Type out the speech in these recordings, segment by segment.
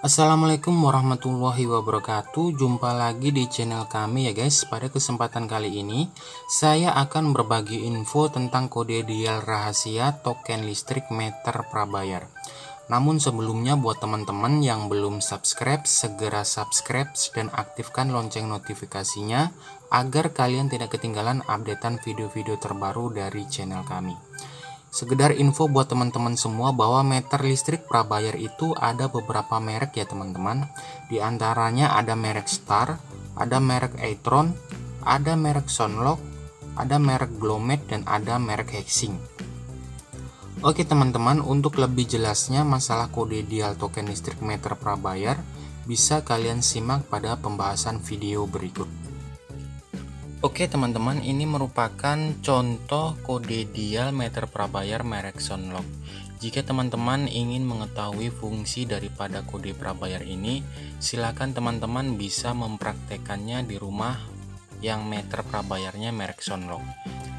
Assalamualaikum warahmatullahi wabarakatuh. Jumpa lagi di channel kami ya guys. Pada kesempatan kali ini saya akan berbagi info tentang kode dial rahasia token listrik meter prabayar. Namun sebelumnya buat teman-teman yang belum subscribe, segera subscribe dan aktifkan lonceng notifikasinya agar kalian tidak ketinggalan updatean video-video terbaru dari channel kami. Sekedar info buat teman-teman semua bahwa meter listrik prabayar itu ada beberapa merek ya teman-teman. Di antaranya ada merek Star, ada merek Eitron, ada merek Sonlock, ada merek Glomet, dan ada merek Hexing. Oke teman-teman, untuk lebih jelasnya masalah kode dial token listrik meter prabayar bisa kalian simak pada pembahasan video berikut. Oke teman-teman, ini merupakan contoh kode dial meter prabayar merek Sonlock. Jika teman-teman ingin mengetahui fungsi daripada kode prabayar ini, silakan teman-teman bisa mempraktekannya di rumah yang meter prabayarnya merek Sonlock.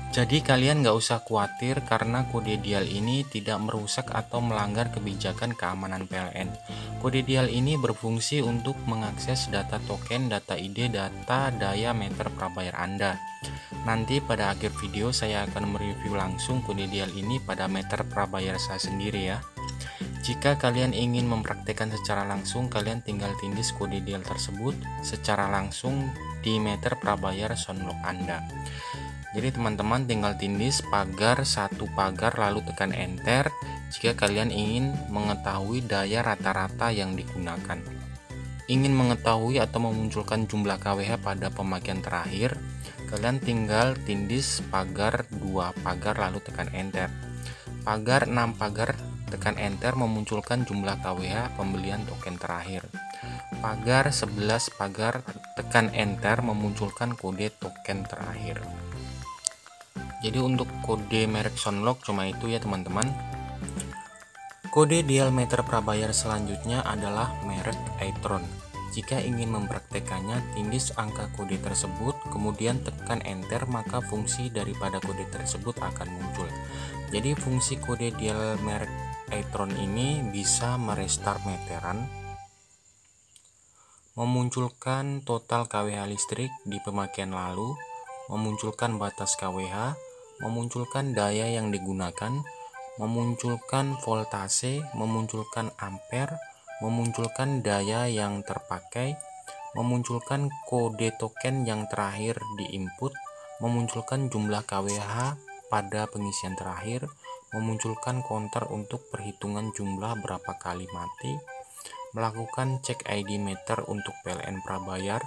Jadi kalian nggak usah khawatir karena kode dial ini tidak merusak atau melanggar kebijakan keamanan PLN. Kode dial ini berfungsi untuk mengakses data token, data ID, data daya meter prabayar Anda. Nanti pada akhir video saya akan mereview langsung kode dial ini pada meter prabayar saya sendiri ya. Jika kalian ingin mempraktekkan secara langsung, kalian tinggal tindis kode dial tersebut secara langsung di meter prabayar Sonlock Anda. Jadi teman-teman tinggal tindis satu pagar lalu tekan enter jika kalian ingin mengetahui daya rata-rata yang digunakan. Ingin mengetahui atau memunculkan jumlah KWH pada pemakaian terakhir, kalian tinggal tindis pagar 2 pagar lalu tekan enter. Pagar 6 pagar tekan enter memunculkan jumlah KWH pembelian token terakhir. Pagar 11 pagar tekan enter memunculkan kode token terakhir. Jadi untuk kode merek Sonlock cuma itu ya teman-teman. Kode dial meter prabayar selanjutnya adalah merek Eitron. Jika ingin mempraktekannya, tindis angka kode tersebut kemudian tekan enter, maka fungsi daripada kode tersebut akan muncul. Jadi fungsi kode dial merek Eitron ini bisa merestart meteran, memunculkan total KWH listrik di pemakaian lalu, memunculkan batas KWH, memunculkan daya yang digunakan, memunculkan voltase, memunculkan ampere, memunculkan daya yang terpakai, memunculkan kode token yang terakhir di input, memunculkan jumlah KWH pada pengisian terakhir, memunculkan counter untuk perhitungan jumlah berapa kali mati, melakukan cek ID meter untuk PLN prabayar,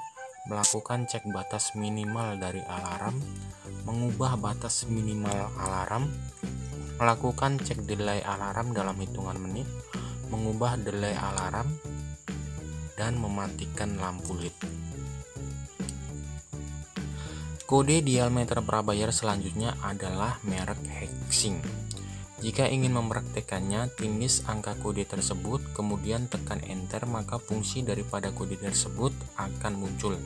melakukan cek batas minimal dari alarm, mengubah batas minimal alarm, melakukan cek delay alarm dalam hitungan menit, mengubah delay alarm, dan mematikan lampu LED. Kode dial meter prabayar selanjutnya adalah merek Hexing. Jika ingin mempraktekannya, tindis angka kode tersebut, kemudian tekan enter, maka fungsi daripada kode tersebut akan muncul.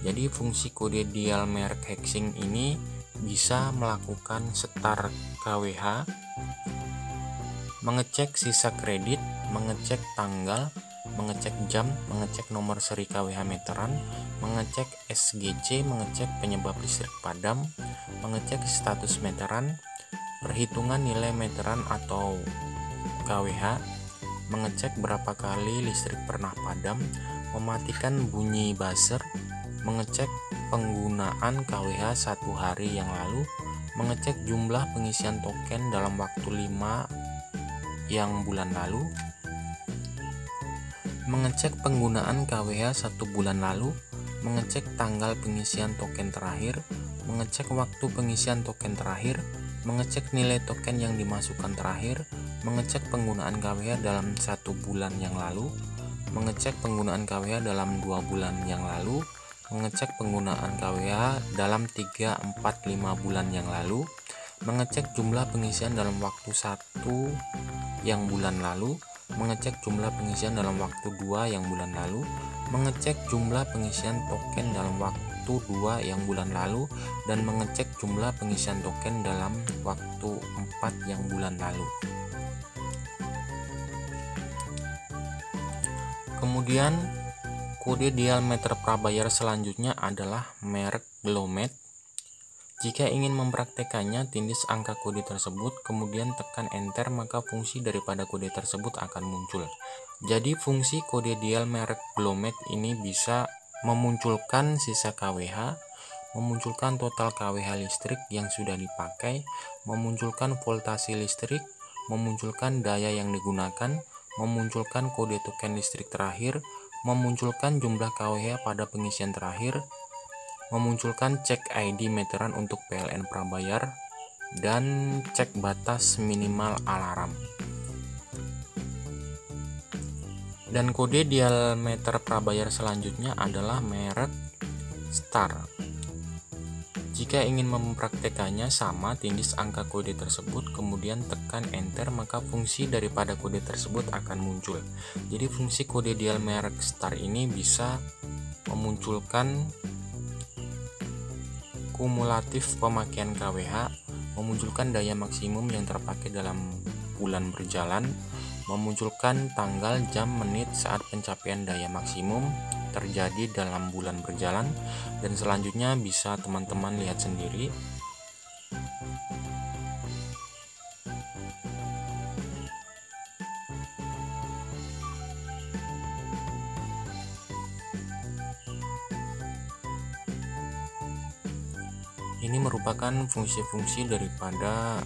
Jadi fungsi kode dial merek Hexing ini bisa melakukan start KWH, mengecek sisa kredit, mengecek tanggal, mengecek jam, mengecek nomor seri KWH meteran, mengecek SGC, mengecek penyebab listrik padam, mengecek status meteran, perhitungan nilai meteran atau KWH, mengecek berapa kali listrik pernah padam, mematikan bunyi buzzer, mengecek penggunaan KWH 1 hari yang lalu, mengecek jumlah pengisian token dalam waktu 5 yang bulan lalu, mengecek penggunaan KWH 1 bulan lalu, mengecek tanggal pengisian token terakhir, mengecek waktu pengisian token terakhir, mengecek nilai token yang dimasukkan terakhir, mengecek penggunaan KWH dalam 1 bulan yang lalu, mengecek penggunaan KWH dalam 2 bulan yang lalu, mengecek penggunaan KWH dalam 3, 4, 5 bulan yang lalu, mengecek jumlah pengisian dalam waktu 1 yang bulan lalu, mengecek jumlah pengisian dalam waktu 2 yang bulan lalu, mengecek jumlah pengisian token dalam waktu 2 yang bulan lalu, dan mengecek jumlah pengisian token dalam waktu 4 yang bulan lalu. Kemudian kode dial meter prabayar selanjutnya adalah merek Glomet. Jika ingin mempraktekannya, tindis angka kode tersebut, kemudian tekan enter, maka fungsi daripada kode tersebut akan muncul. Jadi fungsi kode dial merek Glomet ini bisa memunculkan sisa KWH, memunculkan total KWH listrik yang sudah dipakai, memunculkan voltase listrik, memunculkan daya yang digunakan, memunculkan kode token listrik terakhir, memunculkan jumlah KWH pada pengisian terakhir, memunculkan cek ID meteran untuk PLN prabayar, dan cek batas minimal alarm. Dan kode dial meter prabayar selanjutnya adalah merek Star. Jika ingin mempraktekannya, sama, tindis angka kode tersebut, kemudian tekan enter, maka fungsi daripada kode tersebut akan muncul. Jadi fungsi kode dial merek Star ini bisa memunculkan kumulatif pemakaian KWH, memunculkan daya maksimum yang terpakai dalam bulan berjalan, memunculkan tanggal, jam, menit saat pencapaian daya maksimum terjadi dalam bulan berjalan, dan selanjutnya bisa teman-teman lihat sendiri. Ini merupakan fungsi-fungsi daripada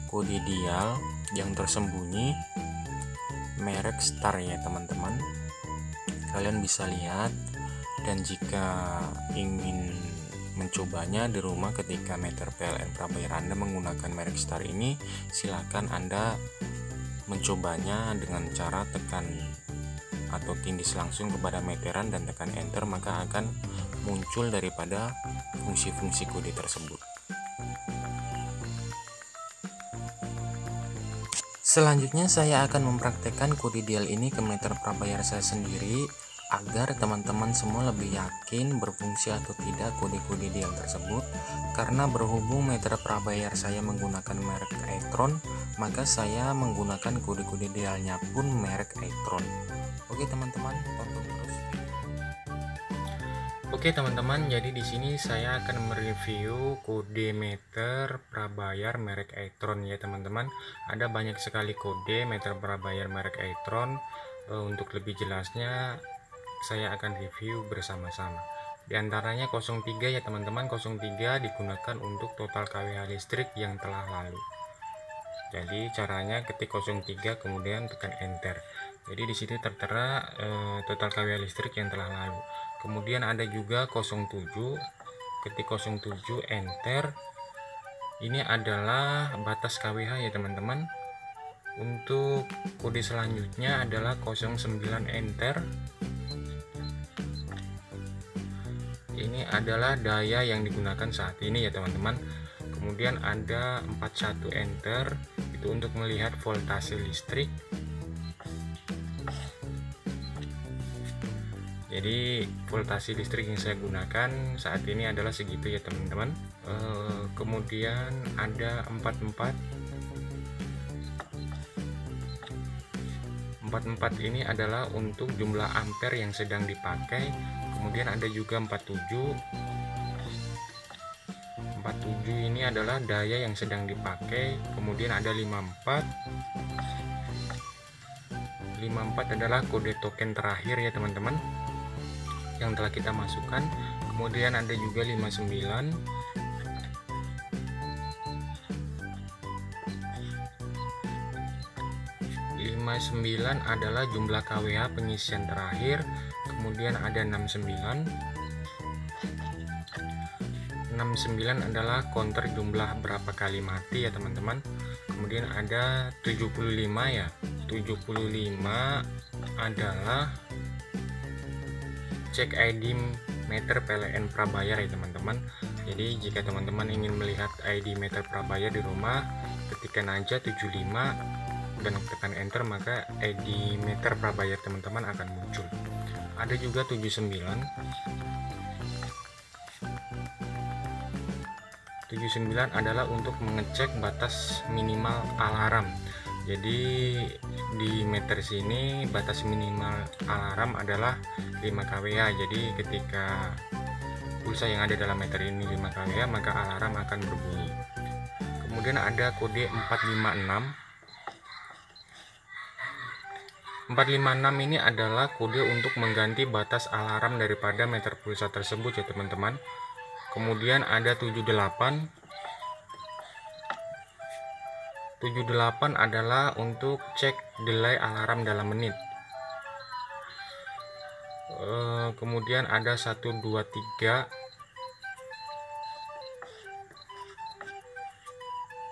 kode dial yang tersembunyi merek Star ya teman-teman. Kalian bisa lihat, dan jika ingin mencobanya di rumah ketika meter PLN prabayar Anda menggunakan merek Star ini, silakan Anda mencobanya dengan cara tekan atau tindis langsung kepada meteran dan tekan enter, maka akan muncul daripada fungsi-fungsi kode tersebut. Selanjutnya saya akan mempraktekkan kode dial ini ke meter prabayar saya sendiri agar teman-teman semua lebih yakin berfungsi atau tidak kode-kode dial tersebut. Karena berhubung meter prabayar saya menggunakan merek Eitron, maka saya menggunakan kode-kode dialnya pun merek Eitron. Oke teman-teman, tonton terus. Oke teman-teman, jadi di sini saya akan mereview kode meter prabayar merek Eitron ya teman-teman. Ada banyak sekali kode meter prabayar merek Eitron. Untuk lebih jelasnya saya akan review bersama-sama. Di antaranya 03 ya teman-teman. 03 digunakan untuk total KWH listrik yang telah lalu. Jadi caranya ketik 03 kemudian tekan enter. Jadi di sini tertera total KWH listrik yang telah lalu. Kemudian ada juga 07, ketik 07 enter. Ini adalah batas KWH ya teman-teman. Untuk kode selanjutnya adalah 09 enter. Ini adalah daya yang digunakan saat ini ya teman-teman. Kemudian ada 41 enter, itu untuk melihat voltase listrik. Jadi voltase listrik yang saya gunakan saat ini adalah segitu ya teman-teman. Kemudian ada 44 ini adalah untuk jumlah ampere yang sedang dipakai. Kemudian ada juga 47 ini adalah daya yang sedang dipakai. Kemudian ada 54 adalah kode token terakhir ya teman-teman yang telah kita masukkan. Kemudian ada juga 59 adalah jumlah KWH pengisian terakhir. Kemudian ada 69 adalah counter jumlah berapa kali mati ya teman-teman. Kemudian ada 75 ya. 75 adalah cek ID meter PLN prabayar ya teman-teman. Jadi jika teman-teman ingin melihat ID meter prabayar di rumah, ketikkan aja 75 dan tekan enter, maka ID meter prabayar teman-teman akan muncul. Ada juga 79 adalah untuk mengecek batas minimal alarm. Jadi di meter sini batas minimal alarm adalah 5 kWh. Jadi ketika pulsa yang ada dalam meter ini 5 kWh, maka alarm akan berbunyi. Kemudian ada kode 456. 456 ini adalah kode untuk mengganti batas alarm daripada meter pulsa tersebut ya teman-teman. Kemudian ada 78. 78 adalah untuk cek delay alarm dalam menit. Kemudian ada 123.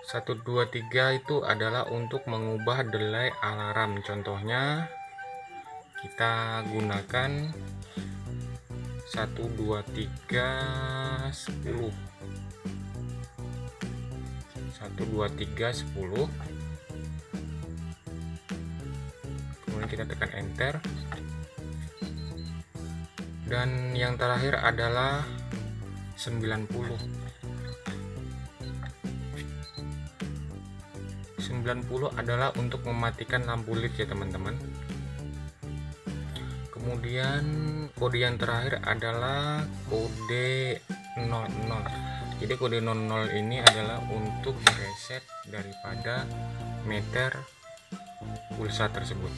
123 itu adalah untuk mengubah delay alarm. Contohnya kita gunakan 12310. 12310. Kemudian kita tekan enter. Dan yang terakhir adalah 90. 90 adalah untuk mematikan lampu LED ya teman-teman. Kemudian kode yang terakhir adalah kode 00. Jadi kode 00 ini adalah untuk reset daripada meter pulsa tersebut.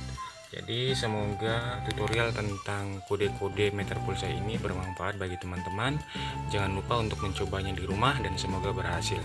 Jadi semoga tutorial tentang kode-kode meter pulsa ini bermanfaat bagi teman-teman. Jangan lupa untuk mencobanya di rumah dan semoga berhasil.